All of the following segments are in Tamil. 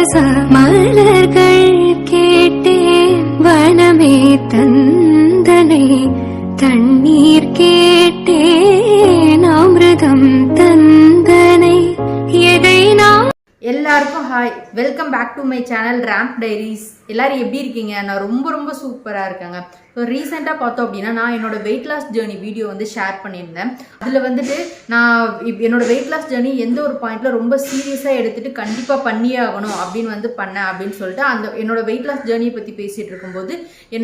ரச மலர்கள் கேட்டேன் வனமே தந்தனை தண்ணீர் கேட்டேன் அமிர்தம் தந்தனை எதை நான். எல்லாருக்கும் hi, welcome back to my channel ramp diaries. எல்லாரும் எப்படி இருக்கீங்க? நான் ரொம்ப சூப்பராக இருக்கேங்க. ஸோ ரீசெண்டாக பார்த்தோம் அப்படின்னா நான் என்னோட வெயிட் லாஸ் ஜேர்னி வீடியோ வந்து ஷேர் பண்ணியிருந்தேன். அதில் வந்துட்டு நான் என்னோட வெயிட் லாஸ் ஜேர்னி எந்த ஒரு பாயிண்ட்டில் ரொம்ப சீரியஸாக எடுத்துகிட்டு கண்டிப்பாக பண்ணியே ஆகணும் அப்படின்னு வந்து பண்ணேன் அப்படின்னு சொல்லிட்டு அந்த என்னோட வெயிட் லாஸ் ஜேர்னியை பற்றி பேசிகிட்டு இருக்கும்போது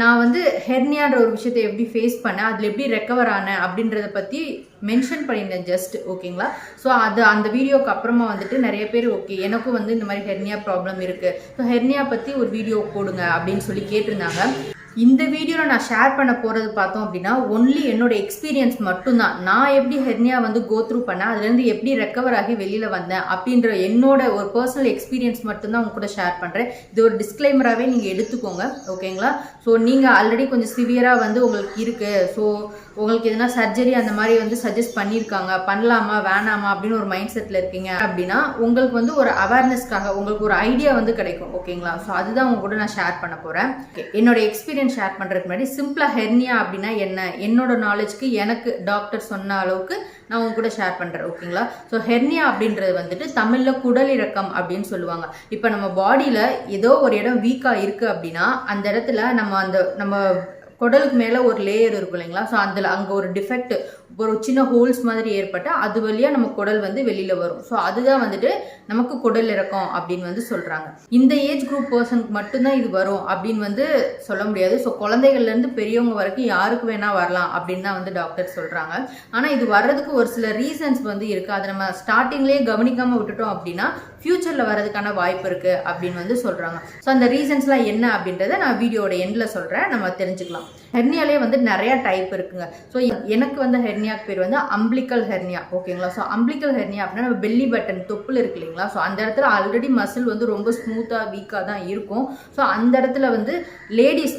நான் வந்து ஹெர்னியான்ற ஒரு விஷயத்தை எப்படி ஃபேஸ் பண்ணேன், அதில் எப்படி ரெக்கவர் ஆனேன் அப்படின்றத பற்றி மென்ஷன் பண்ணியிருந்தேன் ஜஸ்ட். ஓகேங்களா? ஸோ அந்த வீடியோக்கு அப்புறமா வந்துட்டு நிறைய பேர் ஓகே எனக்கும் வந்து இந்த மாதிரி ஹெர்னியா ப்ராப்ளம் இருக்குது, ஸோ ஹெர்னியா பற்றி ஒரு வீடியோ போடுங்க அப்படின்னு சொல்லி கேட்டிருந்தாங்க. இந்த வீடியோவில் நான் ஷேர் பண்ண போகிறது பார்த்தோம் அப்படின்னா ஒன்லி என்னோட எக்ஸ்பீரியன்ஸ் மட்டும்தான். நான் எப்படி ஹெர்னியா வந்து கோ த்ரூ பண்ணேன், அதுலேருந்து எப்படி ரெக்கவர் ஆகி வெளியில் வந்தேன் அப்படின்ற என்னோட ஒரு பர்சனல் எக்ஸ்பீரியன்ஸ் மட்டும்தான் உங்க கூட ஷேர் பண்ணுறேன். இது ஒரு டிஸ்க்ளைமராகவே நீங்கள் எடுத்துக்கோங்க. ஓகேங்களா? ஸோ நீங்கள் ஆல்ரெடி கொஞ்சம் சிவியராக வந்து உங்களுக்கு இருக்குது, ஸோ உங்களுக்கு எதனா சர்ஜரி அந்த மாதிரி வந்து சஜஸ்ட் பண்ணியிருக்காங்க, பண்ணலாமா வேணாமா அப்படின்னு ஒரு மைண்ட் செட்டில் இருக்கீங்க அப்படின்னா உங்களுக்கு வந்து ஒரு அவேர்னஸ்க்காக உங்களுக்கு ஒரு ஐடியா வந்து கிடைக்கும். ஓகேங்களா? ஸோ அதுதான் உங்க கூட நான் ஷேர் பண்ண போகிறேன். என்னோட எக்ஸ்பீரியன்ஸ் ஷேர் பண்ணுறதுக்கு முன்னாடி சிம்பிளாக ஹெர்னியா அப்படின்னா என்ன, என்னோட நாலேஜ்க்கு எனக்கு டாக்டர் சொன்ன அளவுக்கு நான் உங்க கூட ஷேர் பண்ணுறேன். ஓகேங்களா? ஸோ ஹெர்னியா அப்படின்றது வந்துட்டு தமிழில் குடலிறக்கம் அப்படின்னு சொல்லுவாங்க. இப்போ நம்ம பாடியில் ஏதோ ஒரு இடம் வீக்காக இருக்குது அப்படின்னா அந்த இடத்துல நம்ம குடலுக்கு மேலே ஒரு லேயர் இருக்கும் இல்லைங்களா? ஸோ அங்கே ஒரு டிஃபெக்ட், ஒரு சின்ன ஹோல்ஸ் மாதிரி ஏற்பட்டு அது வழியாக நம்ம குடல் வந்து வெளியில் வரும். ஸோ அதுதான் வந்துட்டு நமக்கு குடல் இறக்கம் அப்படின்னு வந்து சொல்கிறாங்க. இந்த ஏஜ் குரூப் பர்சனுக்கு மட்டும்தான் இது வரும் அப்படின்னு வந்து சொல்ல முடியாது. ஸோ குழந்தைகள்லேருந்து பெரியவங்க வரைக்கும் யாருக்கு வேணால் வரலாம் அப்படின்னு தான் வந்து டாக்டர் சொல்கிறாங்க. ஆனால் இது வர்றதுக்கு ஒரு சில ரீசன்ஸ் வந்து இருக்குது. அதை நம்ம ஸ்டார்டிங்லேயே கவனிக்காமல் விட்டுட்டோம் அப்படின்னா ஃபியூச்சரில் வரதுக்கான வாய்ப்பு இருக்குது அப்படின்னு வந்து சொல்கிறாங்க. ஸோ அந்த ரீசன்ஸ்லாம் என்ன அப்படின்றத நான் வீடியோட எண்டில் சொல்கிறேன், நம்ம தெரிஞ்சுக்கலாம். ஹெர்னியாலே வந்து நிறைய டைப் இருக்குங்க. ஸோ எனக்கு வந்து ஹெர்னியாக்கு பேர் வந்து அம்பிளிக்கல் ஹெர்னியா. ஓகேங்களா? ஸோ அம்பிளிக்கல் ஹெர்னியா அப்படின்னா நம்ம பெல்லி பட்டன் தொப்புள் இருக்கு இல்லைங்களா? ஸோ அந்த இடத்துல ஆல்ரெடி மசில் வந்து ரொம்ப ஸ்மூத்தாக வீக்காக தான் இருக்கும். ஸோ அந்த இடத்துல வந்து லேடிஸ்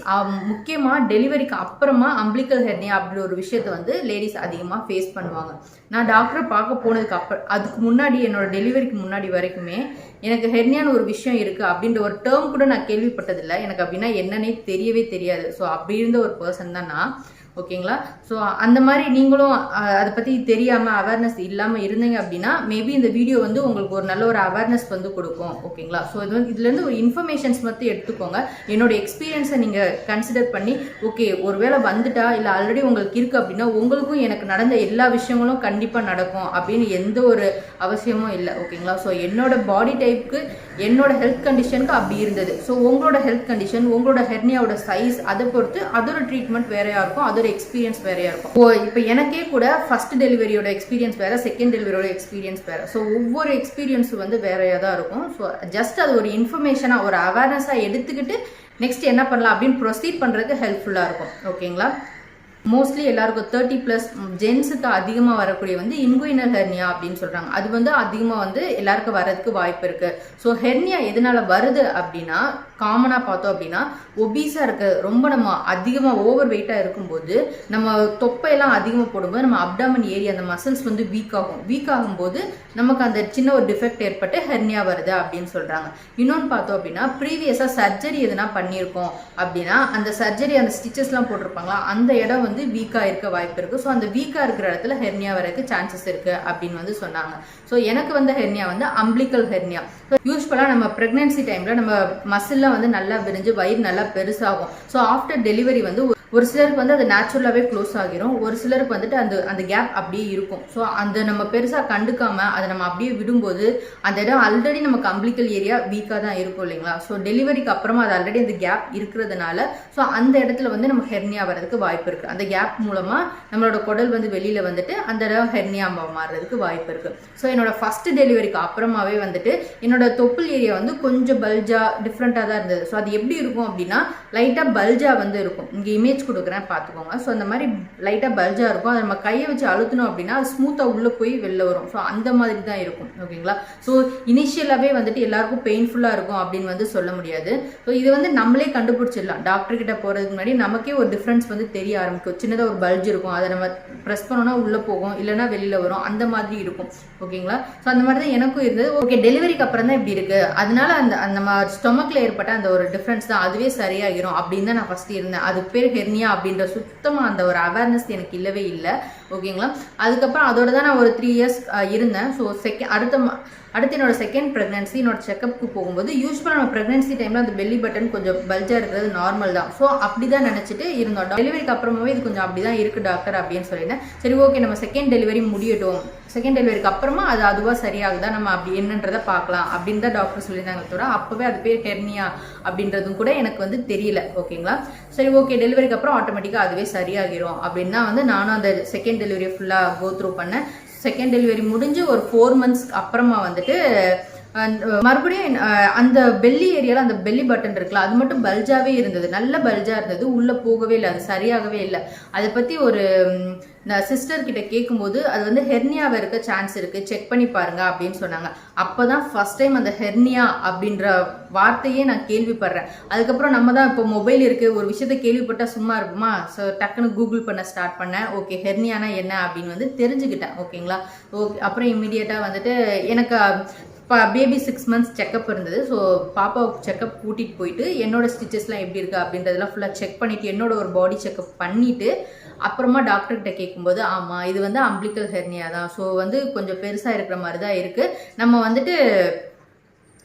முக்கியமாக டெலிவரிக்கு அப்புறமா அம்பிளிக்கல் ஹெர்னியா அப்படின்ற ஒரு விஷயத்தை வந்து லேடிஸ் அதிகமாக ஃபேஸ் பண்ணுவாங்க. நான் டாக்டரை பார்க்க போனதுக்கு அப்புறம் அதுக்கு முன்னாடி என்னோட டெலிவரிக்கு முன்னாடி வரைக்குமே எனக்கு ஹெர்னியான்னு ஒரு விஷயம் இருக்குது அப்படின்ற ஒரு டேர்ம் கூட நான் கேள்விப்பட்டதில்லை. எனக்கு அப்படின்னா என்னன்னே தெரியவே தெரியாது. ஸோ அப்படி இருந்த ஒரு பர்சன் தான் நான். ஓகேங்களா? ஸோ அந்த மாதிரி நீங்களும் அதை பற்றி தெரியாமல் அவேர்னஸ் இல்லாமல் இருந்தீங்க அப்படின்னா மேபி இந்த வீடியோ வந்து உங்களுக்கு ஒரு நல்ல ஒரு அவேர்னஸ் வந்து கொடுக்கும். ஓகேங்களா? ஸோ இதுலேருந்து ஒரு இன்ஃபர்மேஷன்ஸ் மட்டும் எடுத்துக்கோங்க. என்னோட எக்ஸ்பீரியன்ஸை நீங்கள் கன்சிடர் பண்ணி ஓகே ஒருவேளை வந்துட்டா இல்லை ஆல்ரெடி உங்களுக்கு இருக்குது அப்படின்னா உங்களுக்கும் எனக்கு நடந்த எல்லா விஷயங்களும் கண்டிப்பாக நடக்கும் அப்படின்னு எந்த ஒரு அவசியமும் இல்லை. ஓகேங்களா? ஸோ என்னோட பாடி டைப்புக்கு என்னோட ஹெல்த் கண்டிஷனுக்கு அப்படி இருந்தது. ஸோ உங்களோட ஹெல்த் கண்டிஷன், உங்களோட ஹெர்னியாவோட சைஸ் அதை பொறுத்து அதோட ட்ரீட்மெண்ட் வேறையாக இருக்கும், அதோட எக்ஸ்பீரியன்ஸ் வேறையாக இருக்கும். இப்போ எனக்கே கூட ஃபர்ஸ்ட் டெலிவரியோட எக்ஸ்பீரியன்ஸ் வேறு, செகண்ட் டெலிவரியோட எக்ஸ்பீரியன்ஸ் வேறு. ஸோ ஒவ்வொரு எக்ஸ்பீரியன்ஸும் வந்து வேறையாக தான் இருக்கும். ஸோ ஜஸ்ட் அது ஒரு இன்ஃபர்மேஷனாக ஒரு அவேர்னஸாக எடுத்துக்கிட்டு நெக்ஸ்ட் என்ன பண்ணலாம் அப்படின்னு ப்ரொசீட் பண்ணுறதுக்கு ஹெல்ப்ஃபுல்லாக இருக்கும். ஓகேங்களா? மோஸ்ட்லி எல்லாருக்கும் 30+ ஜென்ஸுக்கு அதிகமாக வரக்கூடிய வந்து இன்குயினல் ஹெர்னியா அப்படின்னு சொல்கிறாங்க. அது வந்து அதிகமாக வந்து எல்லாருக்கும் வரதுக்கு வாய்ப்பு இருக்குது. ஸோ ஹெர்னியா எதனால் வருது அப்படின்னா காமனாக பார்த்தோம் அப்படின்னா ஒபீஸாக இருக்க ரொம்ப நம்ம அதிகமாக ஓவர் வெயிட்டாக இருக்கும்போது நம்ம தொப்பையெல்லாம் அதிகமாக போடும்போது நம்ம அப்டாமன் ஏரியா அந்த மசில்ஸ் வந்து வீக் ஆகும்போது நமக்கு அந்த சின்ன ஒரு டிஃபெக்ட் ஏற்பட்டு ஹெர்னியா வருது அப்படின்னு சொல்கிறாங்க. இன்னொன்று பார்த்தோம் அப்படின்னா ப்ரீவியஸாக சர்ஜரி எதுனா பண்ணியிருக்கோம் அப்படின்னா அந்த சர்ஜரி அந்த ஸ்டிச்சஸ்லாம் போட்டிருப்பாங்களா அந்த இடம் வந்து வீக்காக இருக்க வாய்ப்பு இருக்குது. ஸோ அந்த வீக்காக இருக்கிற இடத்துல ஹெர்னியா வரதுக்கு சான்சஸ் இருக்குது அப்படின்னு வந்து சொன்னாங்க. ஸோ எனக்கு வந்து ஹெர்னியா வந்து அம்பிளிக்கல் ஹெர்னியா. யூஸ்வலாக நம்ம ப்ரெக்னென்சி டைமில் நம்ம மசில்லாம் வந்து நல்லா விரிஞ்சு வயிறு நல்லா பெருசாகும். ஸோ ஆஃப்டர் டெலிவரி வந்து ஒரு சிலருக்கு வந்து அது நேச்சுரலாகவே க்ளோஸ் ஆகிரும், ஒரு சிலருக்கு வந்துட்டு அந்த கேப் அப்படியே இருக்கும். ஸோ அந்த நம்ம பெருசாக கண்டுக்காமல் அதை நம்ம அப்படியே விடும்போது அந்த இடம் ஆல்ரெடி நமக்கு அம்பிளிக்கல் ஏரியா வீக்காக தான் இருக்கும் இல்லைங்களா? ஸோ டெலிவரிக்கு அப்புறமா அது ஆல்ரெடி அந்த கேப் இருக்கிறதுனால ஸோ அந்த இடத்துல வந்து நம்ம ஹெர்னியா வரதுக்கு வாய்ப்பு இருக்குது. அந்த கேப் மூலமாக நம்மளோட குடல் வந்து வெளியில் வந்துட்டு அந்த இடம் ஹெர்னியா மாறுறதுக்கு வாய்ப்பு இருக்குது. ஸோ என்னோட ஃபர்ஸ்ட் டெலிவரிக்கு அப்புறமாவே வந்துட்டு என்னோட தொப்புள் ஏரியா வந்து கொஞ்சம் பல்ஜா டிஃப்ரெண்ட்டாக தான் இருந்தது. ஸோ அது எப்படி இருக்கும் அப்படின்னா லைட்டாக பல்ஜா வந்து இருக்கும். இங்கே இமேஜ் கொடுக்குறேன் பார்த்துக்கோங்க. ஸோ அந்த மாதிரி லைட்டாக பல்ஜா இருக்கும். அதை நம்ம கையை வச்சு அழுத்தணும் அப்படின்னா அது ஸ்மூத்தாக உள்ளே போய் வெளில வரும். ஸோ அந்த மாதிரி தான் இருக்கும். ஓகேங்களா? ஸோ இனிஷியலாகவே வந்துட்டு எல்லாருக்கும் பெயின்ஃபுல்லாக இருக்கும் அப்படின்னு வந்து சொல்ல முடியாது. ஸோ இது வந்து நம்மளே கண்டுபிடிச்சிடலாம். டாக்டர் கிட்ட போகிறதுக்கு முன்னாடி நமக்கே ஒரு டிஃப்ரென்ஸ் வந்து தெரிய ஆரம்பிக்கும். இருக்கும், சின்னதாக ஒரு பல்ஜ் இருக்கும், அதை நம்ம ப்ரெஸ் பண்ணோன்னா உள்ளே போகும், இல்லைனா வெளியில் வரும், அந்த மாதிரி இருக்கும். ஓகேங்களா? ஸோ அந்த மாதிரி தான் எனக்கும் இருந்தது. ஓகே, டெலிவரிக்கு அப்புறம் தான் இப்படி இருக்குது, அதனால அந்த நம்ம ஸ்டொமக்கில் ஏற்பட்ட அந்த ஒரு டிஃப்ரென்ஸ் தான், அதுவே சரியாகிரும் அப்படின்னு தான் நான் ஃபஸ்ட்டு இருந்தேன். அதுக்கு பேர் ஹெர்னியா அப்படின்ற சுத்தமாக அந்த ஒரு அவேர்னஸ் எனக்கு இல்லவே இல்லை. ஓகேங்களா? அதுக்கப்புறம் அதோட தான் நான் ஒரு 3 இயர்ஸ் இருந்தேன். ஸோ அடுத்து என்னோட செகண்ட் ப்ரெக்னன்சி, என்னோட செக்கப்புக்கு போகும்போது யூஸ்வலாக நம்ம ப்ரெக்னன்சி டைமில் அந்த பெல்லி பட்டன் கொஞ்சம் பல்ஜாக இருக்கிறது நார்மல் தான். ஸோ அப்படி தான் நினச்சிட்டு இருந்தோம். டெலிவரிக்கு அப்புறமாவே இது கொஞ்சம் அப்படி தான் இருக்குது டாக்டர் அப்படின்னு சொல்லியிருந்தேன். சரி, ஓகே, நம்ம செகண்ட் டெலிவரி முடியட்டும், செகண்ட் டெலிவரிக்கு அப்புறமா அது அதுவாக சரியாகுதா, நம்ம அப்படி என்னன்றதை பார்க்கலாம் அப்படின்னு தான் டாக்டர் சொல்லியிருந்தாங்க தவிர அப்போவே அது பேர் ஹெர்னியா அப்படின்றதும் கூட எனக்கு வந்து தெரியல. ஓகேங்களா? சரி, ஓகே, டெலிவரிக்கு அப்புறம் ஆட்டோமேட்டிக்காக அதுவே சரியாகிரும் அப்படின்னு தான் வந்து நானும் அந்த செகண்ட் டெலிவரியை ஃபுல்லாக கோ த்ரூ பண்ணேன். செகண்ட் டெலிவரி முடிஞ்சு ஒரு 4 மந்த்ஸ்க்கு அப்புறமா வந்துட்டு மறுபடியும் அந்த பெல்லி ஏரியாவில் அந்த பெல்லி பட்டன் இருக்குல்ல, அது மட்டும் பல்ஜாவே இருந்தது, நல்ல பல்ஜாக இருந்தது, உள்ளே போகவே இல்லை, அது சரியாகவே இல்லை. அதை பற்றி ஒரு சிஸ்டர் கிட்ட கேட்கும்போது அது வந்து ஹெர்னியாவை இருக்க சான்ஸ் இருக்குது, செக் பண்ணி பாருங்க அப்படின்னு சொன்னாங்க. அப்போ தான் ஃபஸ்ட் டைம் அந்த ஹெர்னியா அப்படின்ற வார்த்தையே நான் கேள்விப்படுறேன். அதுக்கப்புறம் நம்ம தான் இப்போ மொபைல் இருக்குது, ஒரு விஷயத்த கேள்விப்பட்டால் சும்மா இருக்குமா, ஸோ டக்குன்னு கூகுள் பண்ண ஸ்டார்ட் பண்ணேன். ஓகே, ஹெர்னியானா என்ன அப்படின்னு வந்து தெரிஞ்சுக்கிட்டேன். ஓகேங்களா? ஓகே, அப்புறம் இமீடியட்டாக வந்துட்டு எனக்கு பேபி 6 மந்த்ஸ் செக்கப் இருந்தது. ஸோ பாப்பாவுக்கு செக்கப் கூட்டிகிட்டு போயிட்டு என்னோட ஸ்டிச்சஸ்லாம் எப்படி இருக்குது அப்படின்றதெல்லாம் ஃபுல்லாக செக் பண்ணிவிட்டு என்னோட ஒரு பாடி செக்கப் பண்ணிவிட்டு அப்புறமா டாக்டர்கிட்ட கேட்கும்போது ஆமாம் இது வந்து அம்பிளிக்கல் ஹெர்னியா தான், ஸோ வந்து கொஞ்சம் பெருசாக இருக்கிற மாதிரி தான் இருக்குது, நம்ம வந்துட்டு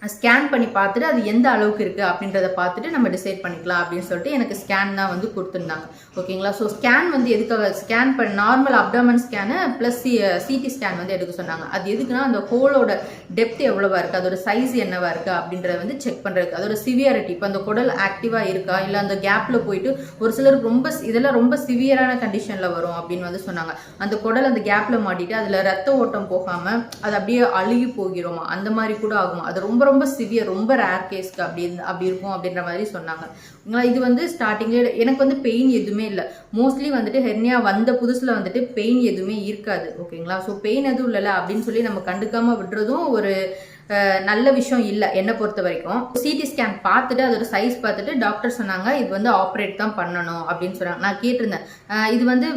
ஸ்கேன் பண்ணி பார்த்துட்டு அது எந்த அளவுக்கு இருக்குது அப்படின்றத பார்த்துட்டு நம்ம டிசைட் பண்ணிக்கலாம் அப்படின்னு சொல்லிட்டு எனக்கு ஸ்கேன் தான் வந்து கொடுத்துருந்தாங்க. ஓகேங்களா? ஸோ ஸ்கேன் வந்து எதுக்காக ஸ்கேன் பண்ண, normal abdomen scan plus CT scan வந்து எடுக்க சொன்னாங்க. அது எதுக்குன்னா அந்த ஹோலோட டெப்த் எவ்வளோவா இருக்குது, அதோட சைஸ் என்னவா இருக்குது அப்படின்றத வந்து செக் பண்ணுறதுக்கு, அதோட சிவியாரிட்டி, இப்போ அந்த குடல் ஆக்டிவாக இருக்கா இல்லை அந்த கேப்பில் போயிட்டு ஒரு சிலருக்கு இதெல்லாம் ரொம்ப சிவியரான கண்டிஷனில் வரும் அப்படின்னு வந்து சொன்னாங்க. அந்த குடல் அந்த கேப்பில் மாட்டிட்டு அதில் ரத்த ஓட்டம் போகாமல் அது அப்படியே அழுகி போகிறோமா, அந்த மாதிரி கூட ஆகுமா, அது ரொம்ப ரொம்ப சிவியர், ரொம்ப ரேர் கேஸ்க்கு அப்படி இருக்கும் அப்படின்ற மாதிரி சொன்னாங்க. இது வந்து ஸ்டார்டிங்லேயே எனக்கு வந்து பெயின் எதுவுமே இல்லை. மோஸ்ட்லி வந்துட்டு ஹெர்னியா வந்த புதுசில் வந்துட்டு பெயின் எதுவுமே இருக்காது. ஓகேங்களா? ஸோ பெயின் எதுவும் இல்லைல்ல அப்படின்னு சொல்லி நம்ம கண்டுக்காமல் விடுறதும் ஒரு நல்ல விஷயம் இல்லை என்னை பொறுத்த வரைக்கும். சிடி ஸ்கேன் பார்த்துட்டு அதோட சைஸ் பார்த்துட்டு டாக்டர் சொன்னாங்க இது வந்து ஆப்ரேட் தான் பண்ணணும் அப்படின்னு சொன்னாங்க. நான் கேட்டிருந்தேன் இது வந்து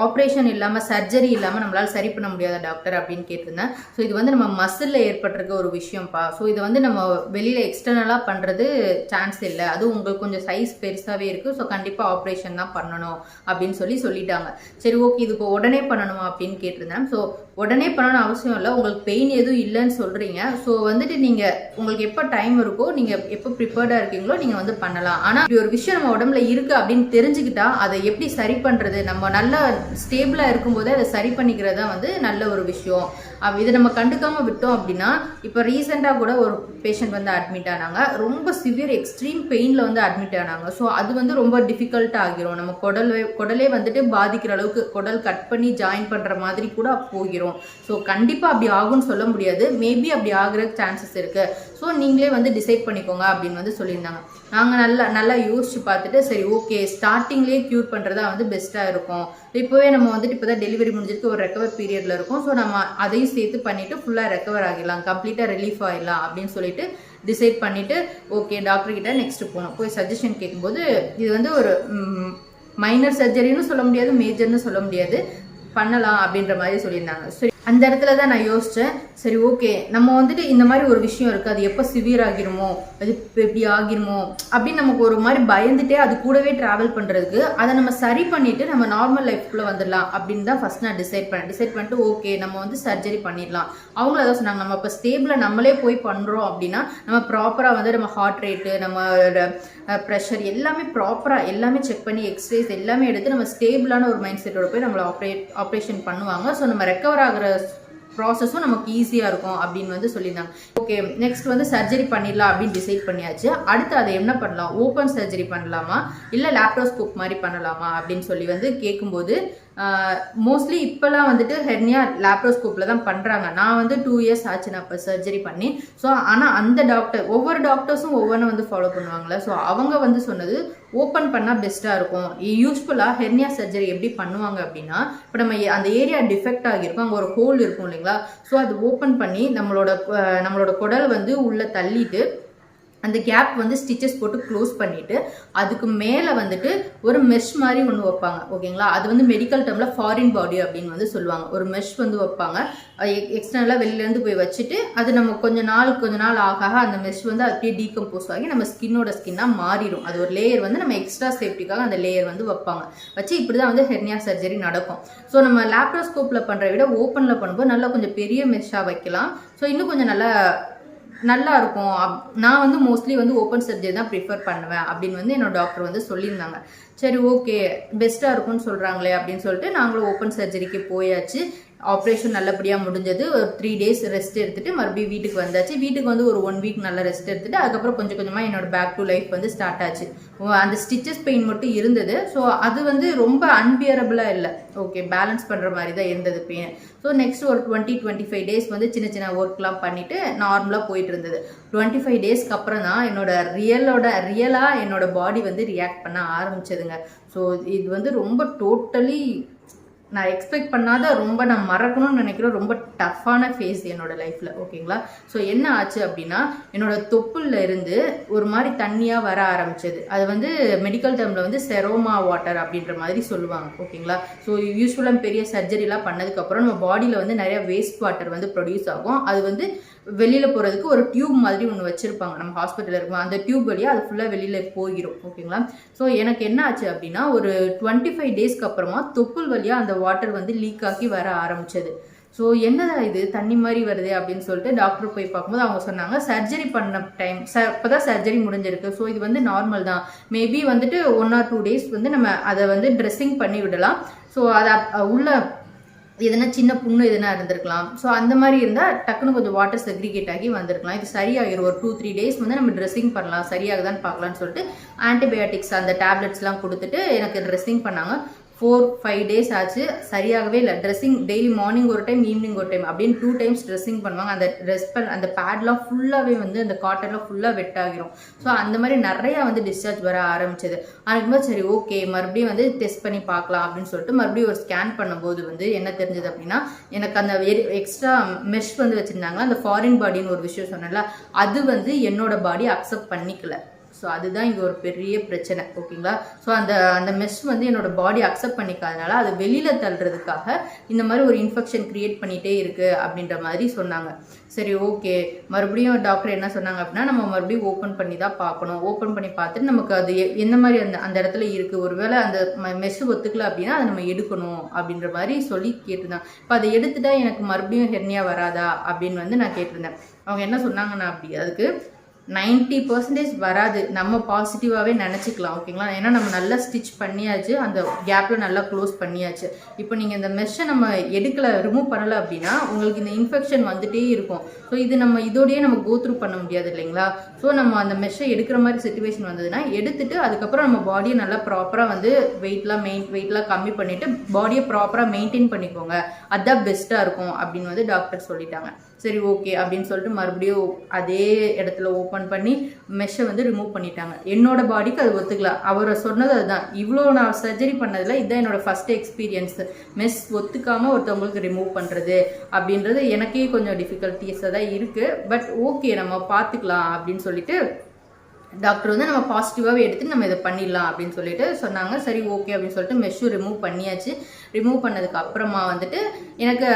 ஆப்ரேஷன் இல்லாமல் சர்ஜரி இல்லாமல் நம்மளால் சரி பண்ண முடியாத டாக்டர் அப்படின்னு கேட்டிருந்தேன். ஸோ இது வந்து நம்ம மசிலில் ஏற்பட்டிருக்க ஒரு விஷயம்ப்பா, ஸோ இதை வந்து நம்ம வெளியில் எக்ஸ்டர்னலாக பண்ணுறது சான்ஸ் இல்லை, அதுவும் உங்களுக்கு கொஞ்சம் சைஸ் பெருசாகவே இருக்குது, ஸோ கண்டிப்பாக ஆப்ரேஷன் தான் பண்ணணும் அப்படின்னு சொல்லிட்டாங்க. சரி, ஓகே, இது இப்போ உடனே பண்ணணுமா அப்படின்னு கேட்டிருந்தேன். ஸோ உடனே பண்ணணும்னு அவசியம் இல்லை, உங்களுக்கு பெயின் எதுவும் இல்லைன்னு சொல்கிறீங்க. ஸோ வந்துட்டு நீங்கள் உங்களுக்கு எப்போ டைம் இருக்கோ, நீங்கள் எப்போ ப்ரிப்பேர்டாக இருக்கீங்களோ நீங்கள் வந்து பண்ணலாம். ஆனால் இப்படி ஒரு விஷயம் நம்ம உடம்புல இருக்குது அப்படின்னு தெரிஞ்சுக்கிட்டா அதை எப்படி சரி பண்ணுறது, நம்ம நல்லா ஸ்டேபிளாக இருக்கும்போதே அதை சரி பண்ணிக்கிறது தான் வந்து நல்ல ஒரு விஷயம். இதை நம்ம கண்டுக்காமல் விட்டோம் அப்படின்னா, இப்போ ரீசெண்டாக கூட ஒரு பேஷண்ட் வந்து அட்மிட் ஆனாங்க, ரொம்ப சிவியர் எக்ஸ்ட்ரீம் பெயினில் வந்து அட்மிட் ஆனாங்க. ஸோ அது வந்து ரொம்ப டிஃபிகல்ட்டாக ஆகிரும், நம்ம குடலே வந்துட்டு பாதிக்கிற அளவுக்கு குடல் கட் பண்ணி ஜாயின் பண்ணுற மாதிரி கூட போகிறோம். ஸோ கண்டிப்பாக அப்படி ஆகும்னு சொல்ல முடியாது, மேபி அப்படி ஆகிற சான்சஸ் இருக்குது. ஸோ நீங்களே வந்து டிசைட் பண்ணிக்கோங்க அப்படின்னு வந்து சொல்லியிருந்தாங்க. நாங்கள் நல்லா யோசிச்சு பார்த்துட்டு சரி ஓகே ஸ்டார்டிங்லேயே க்யூர் பண்ணுறதா வந்து பெஸ்ட்டாக இருக்கும். இப்போவே நம்ம வந்துட்டு இப்போ தான் டெலிவரி முடிஞ்சிருக்கு, ஒரு ரெக்கவர் பீரியடில் இருக்கும். ஸோ நம்ம அதையும் சேர்த்து பண்ணிவிட்டு ஃபுல்லாக ரெக்கவர் ஆகிடலாம், கம்ப்ளீட்டாக ரிலீஃப் ஆகிடலாம் அப்படின்னு சொல்லிட்டு டிசைட் பண்ணிவிட்டு ஓகே டாக்டர்கிட்ட நெக்ஸ்ட்டு போனோம். போய் சஜஷன் கேட்கும்போது இது வந்து ஒரு மைனர் சர்ஜரின்னு சொல்ல முடியாது, மேஜர்னு சொல்ல முடியாது, பண்ணலாம் அப்படின்ற மாதிரி சொல்லியிருந்தாங்க. சரி, அந்த இடத்துல தான் நான் யோசித்தேன், சரி ஓகே நம்ம வந்துட்டு இந்த மாதிரி ஒரு விஷயம் இருக்குது, அது எப்போ சிவியர் ஆகிருமோ, அது எப்படி ஆகிருமோ அப்படின்னு நமக்கு ஒரு மாதிரி பயந்துட்டே அது கூடவே ட்ராவல் பண்ணுறதுக்கு அதை நம்ம சரி பண்ணிவிட்டு நம்ம நார்மல் லைஃப்குள்ளே வந்துடலாம் அப்படின்னு தான் ஃபஸ்ட் நான் டிசைட் பண்ணிட்டு ஓகே நம்ம வந்து சர்ஜரி பண்ணிடலாம். அவங்களும் அதான் சொன்னாங்க, நம்ம இப்போ ஸ்டேபிளாக நம்மளே போய் பண்ணுறோம் அப்படின்னா நம்ம ப்ராப்பராக வந்து நம்ம ஹார்ட் ரேட்டு, நம்ம ப்ரெஷர் எல்லாமே ப்ராப்பராக எல்லாமே செக் பண்ணி எக்ஸ்ரேஸ் எல்லாமே எடுத்து நம்ம ஸ்டேபிளான ஒரு மைண்ட் செட்டோட போய் நம்மளை ஆப்ரேஷன் பண்ணுவாங்க. ஸோ நம்ம ரெக்கவர் ஆகிற ப்ராசஸும் நமக்கு ஈஸியாக இருக்கும் அப்படின்னு வந்து சொல்லியிருந்தாங்க. ஓகே நெக்ஸ்ட் வந்து சர்ஜரி பண்ணிடலாம் அப்படின்னு டிசைட் பண்ணியாச்சு. அடுத்து அதை என்ன பண்ணலாம், ஓப்பன் சர்ஜரி பண்ணலாமா இல்லை லேப்ரோஸ்கோப் மாதிரி பண்ணலாமா அப்படின்னு சொல்லி வந்து கேட்கும்போது மோஸ்ட்லி இப்போலாம் வந்துட்டு ஹெர்னியா லேப்ரோஸ்கோப்பில் தான் பண்ணுறாங்க. நான் வந்து 2 இயர்ஸ் ஆச்சு நான் இப்போ சர்ஜரி பண்ணி. ஸோ ஆனால் அந்த ஒவ்வொரு டாக்டர்ஸும் ஒவ்வொன்றும் வந்து ஃபாலோ பண்ணுவாங்களே. ஸோ அவங்க வந்து சொன்னது ஓப்பன் பண்ணால் பெஸ்ட்டாக இருக்கும். யூஸ்ஃபுல்லாக ஹெர்னியா சர்ஜரி எப்படி பண்ணுவாங்க அப்படின்னா, இப்போ நம்ம அந்த ஏரியா டிஃபெக்ட் ஆகியிருக்கும், அங்கே ஒரு ஹோல் இருக்கும் இல்லைங்களா, ஸோ அது ஓப்பன் பண்ணி நம்மளோட குடல் வந்து உள்ளே தள்ளிட்டு அந்த கேப் வந்து ஸ்டிச்சஸ் போட்டு க்ளோஸ் பண்ணிட்டு அதுக்கு மேலே வந்துட்டு ஒரு மெஷ் மாதிரி ஒன்று வைப்பாங்க. ஓகேங்களா, அது வந்து மெடிக்கல் டேர்மில் ஃபாரின் பாடி அப்படின்னு வந்து சொல்லுவாங்க. ஒரு மெஷ் வந்து வைப்பாங்க, எக்ஸ்டர்னலாக வெளியிலேருந்து போய் வச்சுட்டு அது நம்ம கொஞ்ச நாள் ஆக அந்த மெஷ் வந்து அப்படியே டீகம்போஸ் ஆகி நம்ம ஸ்கின்னாக மாறிடும். அது ஒரு லேயர் வந்து நம்ம எக்ஸ்ட்ரா சேஃப்டிக்காக அந்த லேயர் வந்து வைப்பாங்க. வச்சு இப்படி தான் வந்து ஹெர்னியா சர்ஜரி நடக்கும். ஸோ நம்ம லேப்ரோஸ்கோப்பில் பண்ணுற விட ஓப்பனில் பண்ணும்போது நல்லா கொஞ்சம் பெரிய மெஷ்ஷாக வைக்கலாம். ஸோ இன்னும் கொஞ்சம் நல்லா இருக்கும். நான் வந்து மோஸ்ட்லி வந்து ஓப்பன் சர்ஜரி தான் ப்ரிஃபர் பண்ணுவேன் அப்படின்னு வந்து என்னோட டாக்டர் வந்து சொல்லியிருந்தாங்க. சரி ஓகே, பெஸ்ட்டாக இருக்கும்னு சொல்கிறாங்களே அப்படின்னு சொல்லிட்டு நாங்களும் ஓப்பன் சர்ஜரிக்கு போயாச்சு. ஆப்ரேஷன் நல்லபடியாக முடிஞ்சது. ஒரு 3 days ரெஸ்ட் எடுத்துட்டு மறுபடியும் வீட்டுக்கு வந்தாச்சு. வீட்டுக்கு வந்து ஒரு 1 week நல்லா ரெஸ்ட் எடுத்துட்டு அதுக்கப்புறம் கொஞ்சம் கொஞ்சமாக என்னோட பேக் டு லைஃப் வந்து ஸ்டார்ட் ஆச்சு. அந்த ஸ்டிச்சஸ் பெயின் மட்டும் இருந்தது. ஸோ அது வந்து ரொம்ப அன்பியரபிளாக இல்லை, ஓகே, பேலன்ஸ் பண்ணுற மாதிரி தான் இருந்தது பெயின். ஸோ நெக்ஸ்ட் ஒரு 20-25 days வந்து சின்ன சின்ன ஒர்க்லாம் பண்ணிட்டு நார்மலாக போயிட்டு இருந்தது. 25 daysக்கு அப்புறம் தான் என்னோட ரியலாக என்னோட பாடி வந்து ரியாக்ட் பண்ண ஆரம்பிச்சதுங்க. ஸோ இது வந்து ரொம்ப டோட்டலி நான் எக்ஸ்பெக்ட் பண்ணாத, ரொம்ப நான் மறக்கணும்னு நினைக்கிற ரொம்ப டஃப்பான ஃபேஸ் என்னோட லைஃப்பில். ஓகேங்களா, ஸோ என்ன ஆச்சு அப்படின்னா என்னோட தொப்புளில் இருந்து ஒரு மாதிரி தண்ணியாக வர ஆரம்பிச்சது. அது வந்து மெடிக்கல் டேர்மில் வந்து செரோமா வாட்டர் அப்படின்ற மாதிரி சொல்லுவாங்க. ஓகேங்களா, ஸோ யூஸ்வலாக பெரிய சர்ஜரிலாம் பண்ணதுக்கப்புறம் நம்ம பாடியில் வந்து நிறைய வேஸ்ட் வாட்டர் வந்து ப்ரொடியூஸ் ஆகும். அது வந்து வெளியில் போகிறதுக்கு ஒரு டியூப் மாதிரி ஒன்று வச்சுருப்பாங்க நம்ம ஹாஸ்பிட்டலில் இருக்கும். அந்த டியூப் வழியாக அது ஃபுல்லாக வெளியில் போயிடும். ஓகேங்களா, ஸோ எனக்கு என்ன ஆச்சு அப்படின்னா ஒரு 25 daysக்கு அப்புறமா தொப்புள் வழியாக அந்த வாட்டர் வந்து லீக் ஆகி வர ஆரம்பிச்சது. ஸோ என்னதான் இது தண்ணி மாதிரி வருது அப்படின்னு சொல்லிட்டு டாக்டர் போய் பார்க்கும்போது அவங்க சொன்னாங்க சர்ஜரி பண்ண டைம் இப்போ தான் சர்ஜரி முடிஞ்சிருக்கு. ஸோ இது வந்து நார்மல் தான், மேபி வந்துட்டு 1 or 2 days வந்து நம்ம அதை வந்து ட்ரெஸ்ஸிங் பண்ணி விடலாம். ஸோ அதை உள்ள எதனா சின்ன புண்ணு எதனா இருந்திருக்கலாம். ஸோ அந்த மாதிரி இருந்தால் டக்குன்னு கொஞ்சம் வாட்டர் செக்ரிகேட் ஆகி வந்திருக்கலாம். இது சரியாகிடும். ஒரு 2-3 days வந்து நம்ம ட்ரெஸ்ஸிங் பண்ணலாம், சரியாகுதான்னு பார்க்கலான்னு சொல்லிட்டு ஆன்டிபயோட்டிக்ஸ் அந்த டேப்லெட்ஸ்லாம் கொடுத்துட்டு எனக்கு ட்ரெஸ்ஸிங் பண்ணாங்க. 4-5 days ஆச்சு, சரியாகவே இல்லை. ட்ரெஸ்ஸிங் டெய்லி மார்னிங் ஒரு டைம் ஈவினிங் ஒரு டைம் அப்படின்னு 2 times ட்ரெஸ்ஸிங் பண்ணுவாங்க. அந்த பேட்லாம் ஃபுல்லாகவே வந்து அந்த காட்டன்லாம் ஃபுல்லாக வெட் ஆகிரும். ஸோ அந்த மாதிரி நிறையா வந்து டிஸ்சார்ஜ் வர ஆரம்பிச்சது. அதுக்கும்போது சரி ஓகே மறுபடியும் வந்து டெஸ்ட் பண்ணி பார்க்கலாம் அப்படின்னு சொல்லிட்டு மறுபடியும் ஒரு ஸ்கேன் பண்ணும்போது வந்து என்ன தெரிஞ்சது அப்படின்னா எனக்கு அந்த எக்ஸ்ட்ரா மெஷ் வந்து வச்சுருந்தாங்க. அந்த ஃபாரின் பாடின்னு ஒரு விஷயம் சொன்னேன்ல, அது வந்து என்னோட பாடி அக்செப்ட் பண்ணிக்கல. ஸோ அதுதான் இங்கே ஒரு பெரிய பிரச்சனை. ஓகேங்களா, ஸோ அந்த மெஷ் வந்து என்னோட பாடி அக்செப்ட் பண்ணிக்காதனால அது வெளியில் தள்ளுறதுக்காக இந்த மாதிரி ஒரு இன்ஃபெக்ஷன் க்ரியேட் பண்ணிகிட்டே இருக்குது அப்படின்ற மாதிரி சொன்னாங்க. சரி ஓகே, மறுபடியும் டாக்டர் என்ன சொன்னாங்க அப்படின்னா நம்ம மறுபடியும் ஓப்பன் பண்ணி தான் பார்க்கணும். ஓப்பன் பண்ணி பார்த்துட்டு நமக்கு அது எந்த மாதிரி அந்த இடத்துல இருக்குது, ஒருவேளை அந்த மெஷ் ஒத்துக்கல அப்படின்னா அதை நம்ம எடுக்கணும் அப்படின்ற மாதிரி சொல்லி கேட்டிருந்தாங்க. இப்போ அதை எடுத்துட்டா எனக்கு மறுபடியும் ஹெர்னியா வராதா அப்படின்னு வந்து நான் கேட்டிருந்தேன். அவங்க என்ன சொன்னாங்கன்னா அப்படி அதுக்கு 90% வராது, நம்ம பாசிட்டிவாகவே நினச்சிக்கலாம். ஓகேங்களா, ஏன்னா நம்ம நல்லா ஸ்டிச் பண்ணியாச்சு, அந்த கேப்பில் நல்லா க்ளோஸ் பண்ணியாச்சு. இப்போ நீங்கள் இந்த மெஷ்ஷை நம்ம எடுக்கலை, ரிமூவ் பண்ணலை அப்படின்னா உங்களுக்கு இந்த இன்ஃபெக்ஷன் வந்துகிட்டே இருக்கும். ஸோ இது நம்ம இதோடையே நம்ம கோத்ரூ பண்ண முடியாது இல்லைங்களா. ஸோ நம்ம அந்த மெஷ்ஷை எடுக்கிற மாதிரி சிச்சுவேஷன் வந்ததுன்னா எடுத்துட்டு அதுக்கப்புறம் நம்ம பாடியை நல்லா ப்ராப்பராக வந்து வெயிட்லாம் கம்மி பண்ணிவிட்டு பாடியை ப்ராப்பராக மெயின்டைன் பண்ணிக்கோங்க, அதுதான் பெஸ்ட்டாக இருக்கும் அப்படின்னு வந்து டாக்டர் சொல்லிட்டாங்க. சரி ஓகே அப்படின்னு சொல்லிட்டு மறுபடியும் அதே இடத்துல ஓப்பன் பண்ணி மெஷ்ஷை வந்து ரிமூவ் பண்ணிட்டாங்க. என்னோட பாடிக்கு அது ஒத்துக்கல. அவரை சொன்னது அதுதான், இவ்வளோ நான் சர்ஜரி பண்ணதில் இதுதான் என்னோட ஃபர்ஸ்ட் எக்ஸ்பீரியன்ஸ். மெஷ் ஒத்துக்காமல் ஒருத்தவங்களுக்கு ரிமூவ் பண்ணுறது அப்படின்றது எனக்கே கொஞ்சம் டிஃபிகல்ட்டிஸாக தான் இருக்குது. பட் ஓகே நம்ம பார்த்துக்கலாம் அப்படின்னு சொல்லிட்டு டாக்டர் வந்து நம்ம பாசிட்டிவாகவே எடுத்து நம்ம இதை பண்ணிடலாம் அப்படின்னு சொல்லிட்டு சொன்னாங்க. சரி ஓகே அப்படின்னு சொல்லிட்டு மெஷ்ஷும் ரிமூவ் பண்ணியாச்சு. ரிமூவ் பண்ணதுக்கு அப்புறமா வந்துட்டு எனக்கு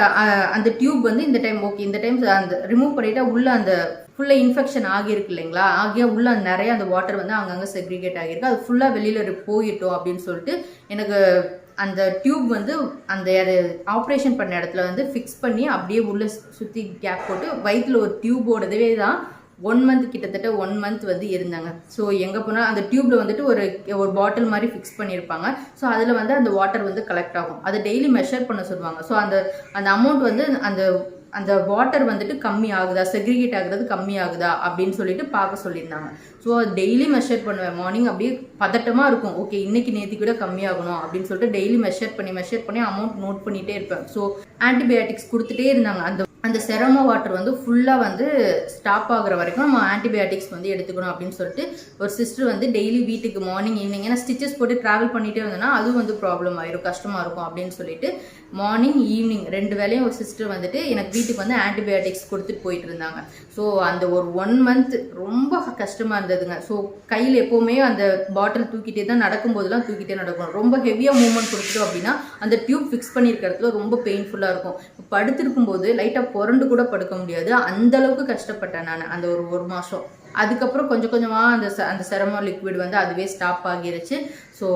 அந்த டியூப் வந்து இந்த டைம் ஓகே, இந்த டைம் அந்த ரிமூவ் பண்ணிட்டா உள்ள அந்த ஃபுல்லாக இன்ஃபெக்ஷன் ஆகியிருக்கு இல்லைங்களா, ஆகிய உள்ள நிறைய அந்த வாட்டர் வந்து அங்கங்கே செக்ரிகேட் ஆகியிருக்கு, அது ஃபுல்லாக வெளியில் போயிட்டோம் அப்படின்னு சொல்லிட்டு எனக்கு அந்த டியூப் வந்து அந்த ஆப்ரேஷன் பண்ண இடத்துல வந்து ஃபிக்ஸ் பண்ணி அப்படியே உள்ள சுற்றி கேப் போட்டு வயிற்றில் ஒரு டியூபோடதே தான் 1 month கிட்டத்தட்ட 1 month வந்து இருந்தாங்க. ஸோ எங்கே போனால் அந்த டியூப்பில் வந்துட்டு ஒரு பாட்டில் மாதிரி ஃபிக்ஸ் பண்ணியிருப்பாங்க. ஸோ அதில் வந்து அந்த வாட்டர் வந்து கலெக்ட் ஆகும். அதை டெய்லி மெஷர் பண்ண சொல்லுவாங்க. ஸோ அந்த அமௌண்ட் வந்து அந்த வாட்டர் வந்துட்டு கம்மி ஆகுதா, செக்ரிகேட் ஆகுறது கம்மி ஆகுதா அப்படின்னு சொல்லிட்டு பார்க்க சொல்லியிருந்தாங்க. ஸோ டெய்லி மெஷர் பண்ணுவேன். மார்னிங் அப்படியே பதட்டமாக இருக்கும், ஓகே இன்னைக்கு நேற்றுக்கு விட கம்மியாகணும் அப்படின்னு சொல்லிட்டு டெய்லி மெஷர் பண்ணி அமௌண்ட் நோட் பண்ணிகிட்டே இருப்பேன். ஸோ ஆன்டிபயோட்டிக்ஸ் கொடுத்துட்டே இருந்தாங்க. அந்த செரமோ வாட்டர் வந்து ஃபுல்லாக வந்து ஸ்டாப் ஆகுற வரைக்கும் நம்ம ஆன்டிபயோட்டிக்ஸ் வந்து எடுத்துக்கணும் அப்படின்னு சொல்லிட்டு ஒரு சிஸ்டர் வந்து டெய்லி வீட்டுக்கு மார்னிங் ஈவினிங், ஏன்னா ஸ்டிச்சஸ் போட்டு ட்ராவல் பண்ணிகிட்டே வந்தோன்னா அதுவும் வந்து ப்ராப்ளம் ஆயிரும், கஷ்டமாக இருக்கும் அப்படின்னு சொல்லிட்டு மார்னிங் ஈவினிங் 2 வேளையும் ஒரு சிஸ்டர் வந்துட்டு எனக்கு வீட்டுக்கு வந்து ஆன்டிபயோட்டிக்ஸ் கொடுத்துட்டு போயிட்டு இருந்தாங்க. ஸோ அந்த ஒரு 1 month ரொம்ப கஷ்டமாக இருந்ததுங்க. ஸோ கையில் எப்போவுமே அந்த பாட்டில் தூக்கிட்டே தான், நடக்கும்போதெல்லாம் தூக்கிட்டே நடக்கணும். ரொம்ப ஹெவியாக மூவ்மெண்ட் கொடுத்துட்டோம் அப்படின்னா அந்த டியூப் ஃபிக்ஸ் பண்ணியிருக்கிறதுல ரொம்ப பெயின்ஃபுல்லாக இருக்கும். படுத்திருக்கும்போது லைட்டாக புரண்டு கூட படுக்க முடியாது, அந்தளவுக்கு கஷ்டப்பட்டேன் நான் அந்த ஒரு மாதம். அதுக்கப்புறம் கொஞ்சம் கொஞ்சமாக அந்த செரமோ லிக்விட் வந்து அதுவே ஸ்டாப் ஆகிருச்சு. ஸோ